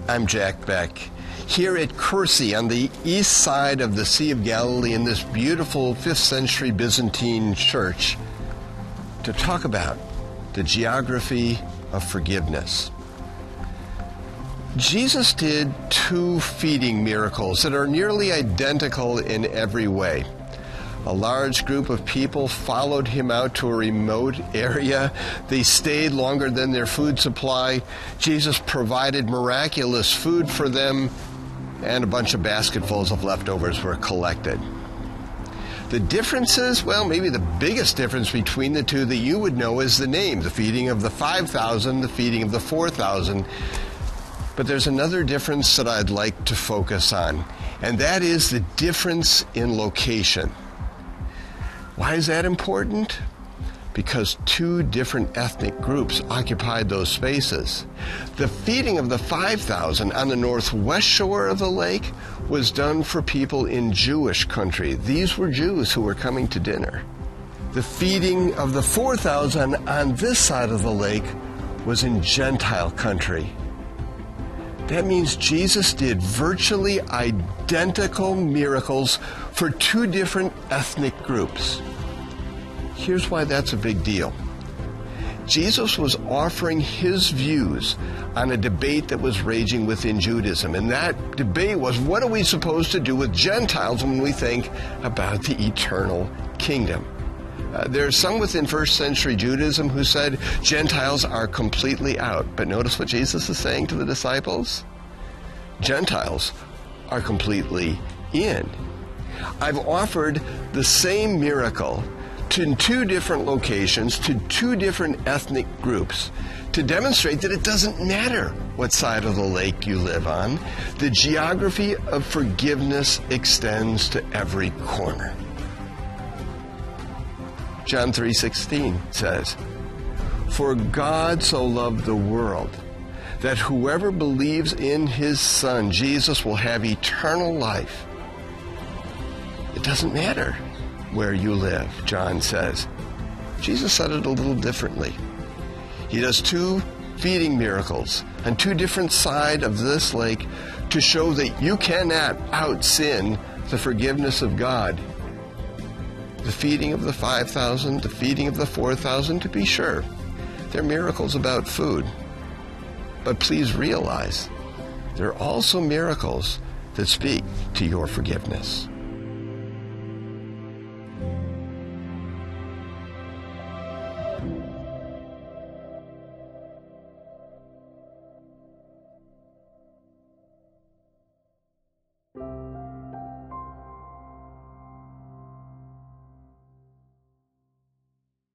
I'm Jack Beck, here at Kursi on the east side of the Sea of Galilee in this beautiful 5th century Byzantine church to talk about the geography of forgiveness. Jesus did 2 feeding miracles that are nearly identical in every way. A large group of people followed him out to a remote area. They stayed longer than their food supply. Jesus provided miraculous food for them, and a bunch of basketfuls of leftovers were collected. The differences, well, maybe the biggest difference between the 2 that you would know is the name, the feeding of the 5,000, the feeding of the 4,000. But there's another difference that I'd like to focus on, and that is the difference in location. Why is that important? Because 2 different ethnic groups occupied those spaces. The feeding of the 5,000 on the northwest shore of the lake was done for people in Jewish country. These were Jews who were coming to dinner. The feeding of the 4,000 on this side of the lake was in Gentile country. That means Jesus did virtually identical miracles for 2 different ethnic groups. Here's why that's a big deal. Jesus was offering his views on a debate that was raging within Judaism, and that debate was, what are we supposed to do with Gentiles when we think about the eternal kingdom? There are some within 1st century Judaism who said Gentiles are completely out. But notice what Jesus is saying to the disciples. Gentiles are completely in. I've offered the same miracle in 2 different locations to 2 different ethnic groups to demonstrate that it doesn't matter what side of the lake you live on. The geography of forgiveness extends to every corner. John 3:16 says, "For God so loved the world that whoever believes in his Son, Jesus, will have eternal life." It doesn't matter where you live, John says. Jesus said it a little differently. He does 2 feeding miracles on 2 different sides of this lake to show that you cannot out-sin the forgiveness of God. The feeding of the 5,000, the feeding of the 4,000, to be sure, they're miracles about food. But please realize, they're also miracles that speak to your forgiveness.